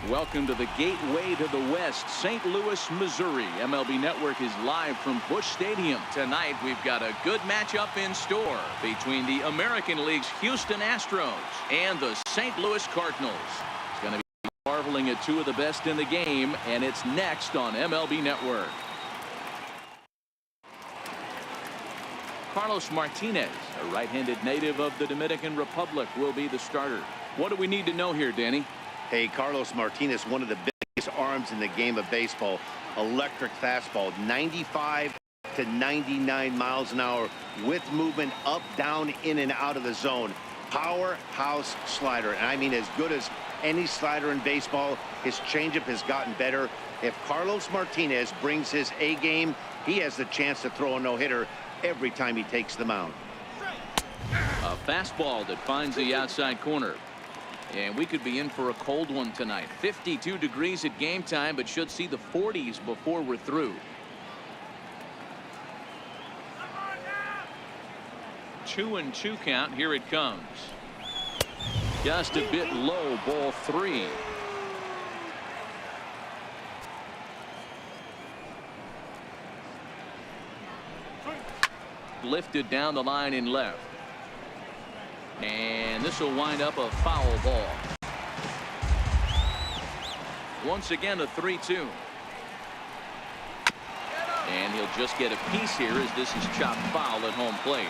Welcome to the gateway to the West, St. Louis, Missouri. MLB Network is live from Busch Stadium. Tonight, we've got a good matchup in store between the American League's Houston Astros and the St. Louis Cardinals. It's going to be marveling at two of the best in the game, and it's next on MLB Network. Carlos Martinez, a right-handed native of the Dominican Republic, will be the starter. What do we need to know here, Danny? Hey, Carlos Martinez, one of the biggest arms in the game of baseball. Electric fastball, 95 to 99 miles an hour with movement up, down, in, and out of the zone. Powerhouse slider, and I mean as good as any slider in baseball. His changeup has gotten better. If Carlos Martinez brings his A game, he has the chance to throw a no-hitter every time he takes the mound. A fastball that finds the outside corner. And we could be in for a cold one tonight. 52 degrees at game time, but should see the 40s before we're through. 2-2 count. Here it comes. Just a bit low, ball 3. Lifted down the line in left. And this will wind up a foul ball. Once again, a 3-2. And he'll just get a piece here as this is chopped foul at home plate.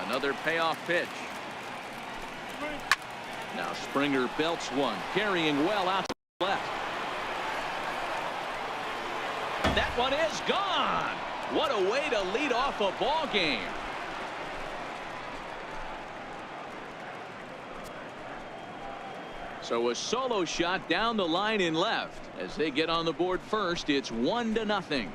Another payoff pitch. Now Springer belts one, carrying well out to the left. That one is gone. What a way to lead off a ball game. So a solo shot down the line in left. As they get on the board first, it's 1-0.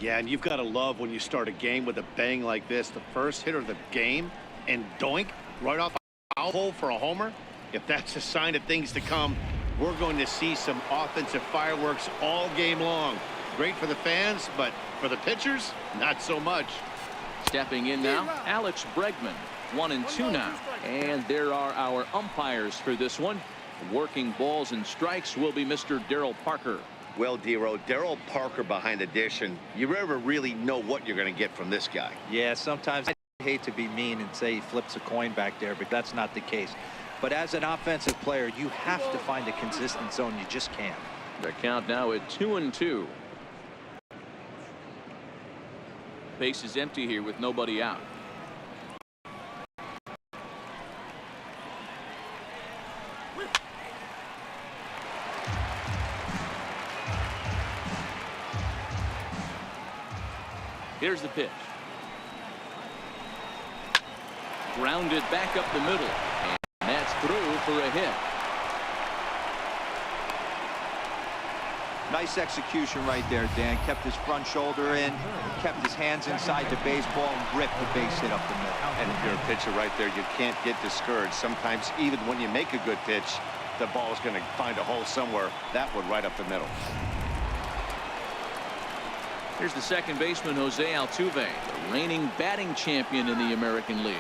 Yeah, and you've got to love when you start a game with a bang like this. The first hit of the game, and doink, right off a foul hole for a homer. If that's a sign of things to come, we're going to see some offensive fireworks all game long. Great for the fans, but for the pitchers, not so much. Stepping in now, Alex Bregman. 1-2 now. And there are our umpires for this one. Working balls and strikes will be Mr. Darryl Parker. Well, Dero, Darryl Parker behind the dish, and you never really know what you're going to get from this guy. Yeah, sometimes I hate to be mean and say he flips a coin back there, but that's not the case. But as an offensive player, you have to find a consistent zone. You just can't. The count now at 2-2. Base is empty here with nobody out. Here's the pitch. Grounded back up the middle. And that's through for a hit. Nice execution right there, Dan. Kept his front shoulder in, kept his hands inside the baseball, and ripped the base hit up the middle. And if you're a pitcher right there, you can't get discouraged. Sometimes even when you make a good pitch, the ball is going to find a hole somewhere. That one right up the middle. Here's the second baseman, Jose Altuve, the reigning batting champion in the American League.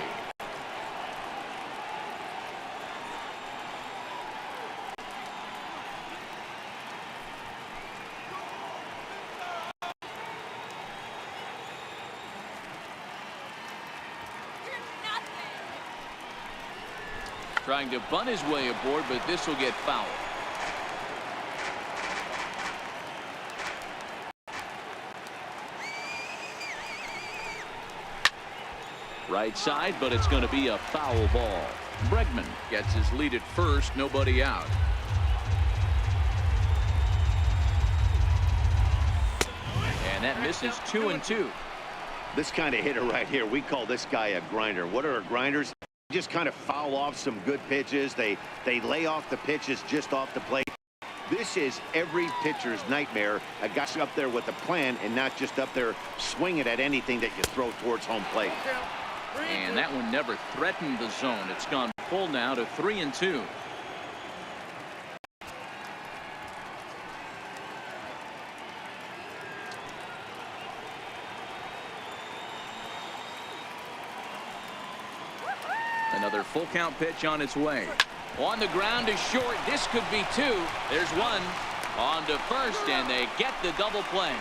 Trying to bunt his way aboard, but this will get fouled. Right side, but it's going to be a foul ball. Bregman gets his lead at first, nobody out. And that misses 2-2. This kind of hitter right here, we call this guy a grinder. What are grinders? Just kind of foul off some good pitches. They lay off the pitches just off the plate. This is every pitcher's nightmare. A guy up there with a plan and not just up there swinging at anything that you throw towards home plate. And that one never threatened the zone. It's gone full now to 3-2. Another full count pitch on its way. On the ground is short. This could be two. There's one. On to first, and they get the double play.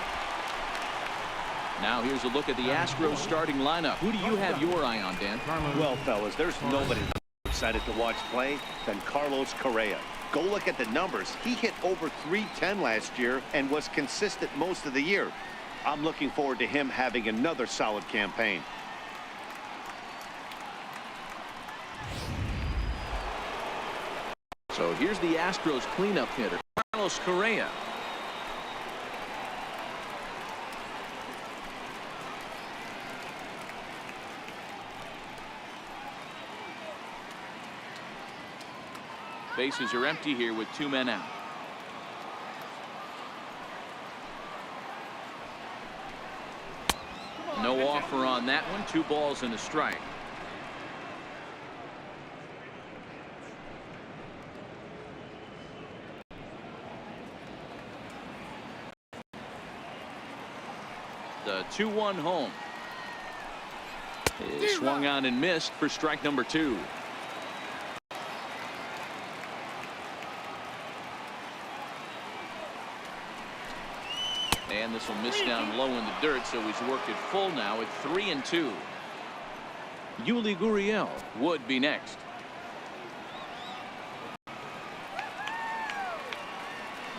Now here's a look at the Astros starting lineup. Who do you have your eye on, Dan? Well, fellas, there's nobody more excited to watch play than Carlos Correa. Go look at the numbers. He hit over .310 last year and was consistent most of the year. I'm looking forward to him having another solid campaign. So here's the Astros cleanup hitter, Carlos Correa. Bases are empty here with 2 men out. No offer on that one. 2 balls and a strike. The 2-1 home is swung on and missed for strike number 2. And this will miss down low in the dirt, so he's worked it full now at 3-2. Yuli Gurriel would be next.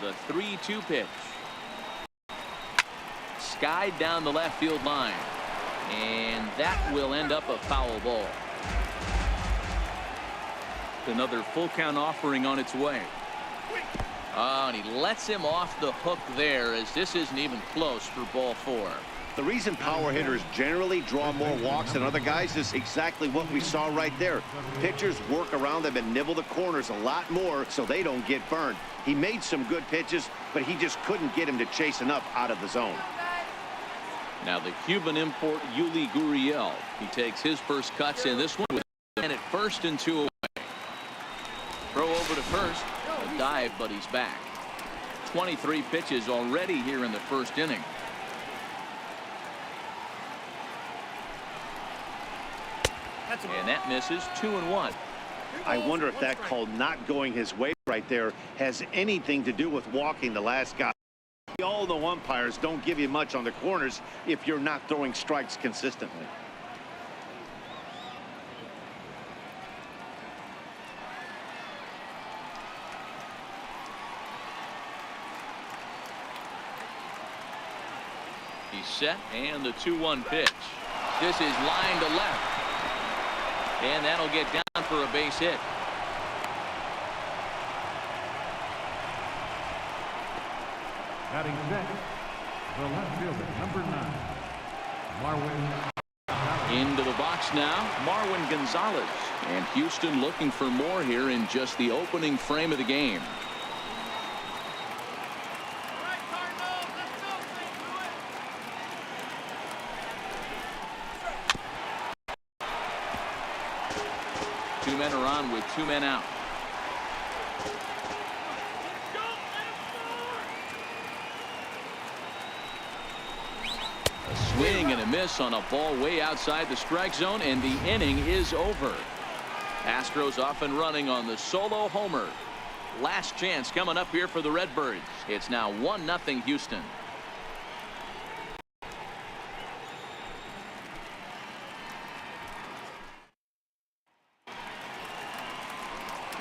The 3-2 pitch. Skied down the left field line. And that will end up a foul ball. Another full count offering on its way. Oh, and he lets him off the hook there, as this isn't even close for ball 4. The reason power hitters generally draw more walks than other guys is exactly what we saw right there. Pitchers work around them and nibble the corners a lot more so they don't get burned. He made some good pitches, but he just couldn't get him to chase enough out of the zone. Now the Cuban import Yuli Gurriel. He takes his first cuts in this one with and at 1st and 2 away. Throw over to first. A dive, but he's back. 23 pitches already here in the 1st inning. And that misses. 2-1. I wonder if that call not going his way right there has anything to do with walking the last guy. We all know umpires don't give you much on the corners if you're not throwing strikes consistently. He's set, and the 2-1 pitch. This is line to left. And that'll get down for a base hit. Batting second, the left fielder, number 9, Marwin. Into the box now, Marwin Gonzalez. And Houston looking for more here in just the opening frame of the game. Two men are on with 2 men out. A swing and a miss on a ball way outside the strike zone, and the inning is over. Astros off and running on the solo homer. Last chance coming up here for the Redbirds. It's now 1-0 Houston.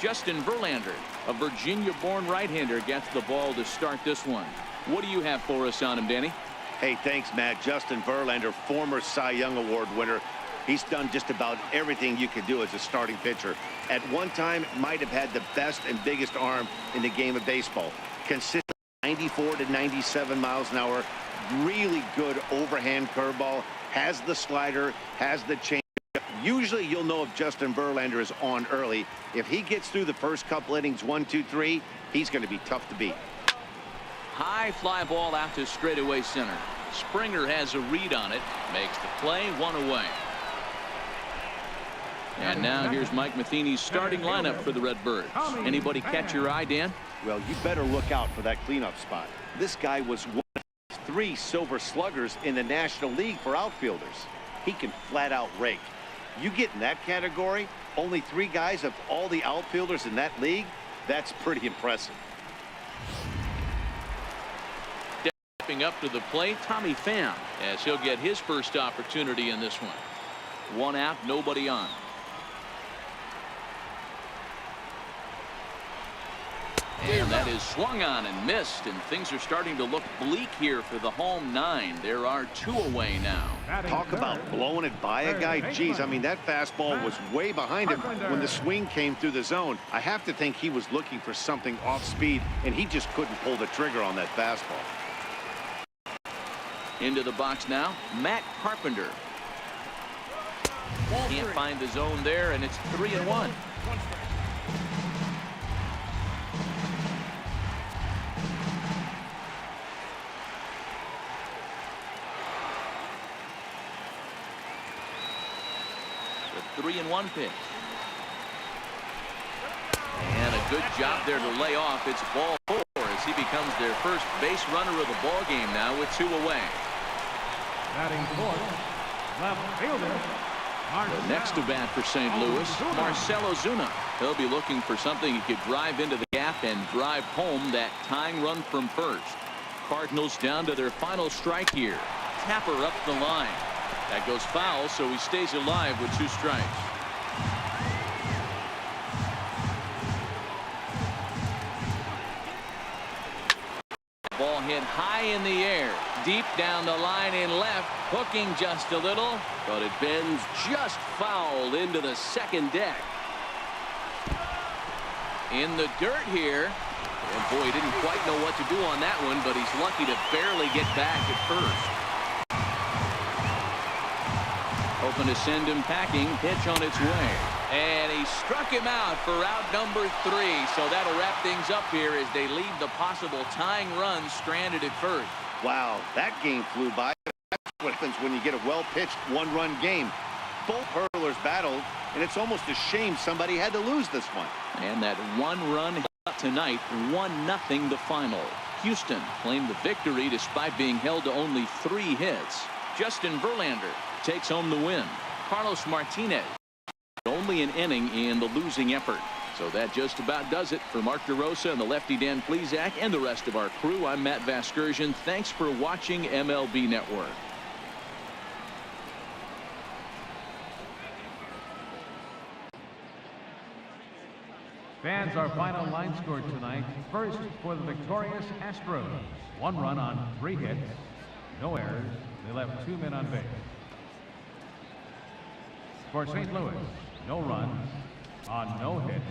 Justin Verlander, a Virginia-born right-hander, gets the ball to start this one. What do you have for us on him, Danny? Hey, thanks, Matt. Justin Verlander, former Cy Young Award winner. He's done just about everything you could do as a starting pitcher. At one time, might have had the best and biggest arm in the game of baseball. Consistent 94 to 97 miles an hour. Really good overhand curveball. Has the slider, has the change. Usually you'll know if Justin Verlander is on early. If he gets through the first couple innings, 1, 2, 3, he's going to be tough to beat. High fly ball out to straightaway center. Springer has a read on it. Makes the play. 1 away. And now here's Mike Matheny's starting lineup for the Redbirds. Anybody catch your eye, Dan? Well, you better look out for that cleanup spot. This guy was one of 3 silver sluggers in the National League for outfielders. He can flat out rake. You get in that category, only 3 guys of all the outfielders in that league, that's pretty impressive. Stepping up to the plate, Tommy Pham, as he'll get his first opportunity in this one. 1 out, nobody on. And that is swung on and missed, and things are starting to look bleak here for the home 9. There are 2 away now. Talk about blowing it by a guy. Geez, I mean, that fastball was way behind him when the swing came through the zone. I have to think he was looking for something off speed, and he just couldn't pull the trigger on that fastball. Into the box now, Matt Carpenter. Can't find the zone there, and it's 3-1. The 3-1 pitch. And a good job there to lay off. It's ball 4 as he becomes their first base runner of the ball game now with 2 away. Batting fourth, left fielder. The next to bat for St. Louis, Marcell Ozuna. He'll be looking for something he could drive into the gap and drive home that tying run from first. Cardinals down to their final strike here. Tapper up the line. That goes foul, so he stays alive with 2 strikes. Ball hit high in the air, deep down the line in left, hooking just a little, but it bends just foul into the second deck. In the dirt here, and boy, he didn't quite know what to do on that one, but he's lucky to barely get back at first. Hoping to send him packing. Pitch on its way. And he struck him out for out number 3. So that'll wrap things up here as they leave the possible tying run stranded at first. Wow, that game flew by. That's what happens when you get a well-pitched 1-run game. Both hurlers battled, and it's almost a shame somebody had to lose this one. And that 1 run tonight, 1-0 the final. Houston claimed the victory despite being held to only 3 hits. Justin Verlander takes home the win. Carlos Martinez only an inning in the losing effort. So that just about does it for Mark DeRosa and the lefty Dan Plesac and the rest of our crew. I'm Matt Vasgersian. Thanks for watching MLB Network. Fans, our final line score tonight. First, for the victorious Astros. 1 run on 3 hits. No errors. They left 2 men on base. For St. Louis, no runs on no hits.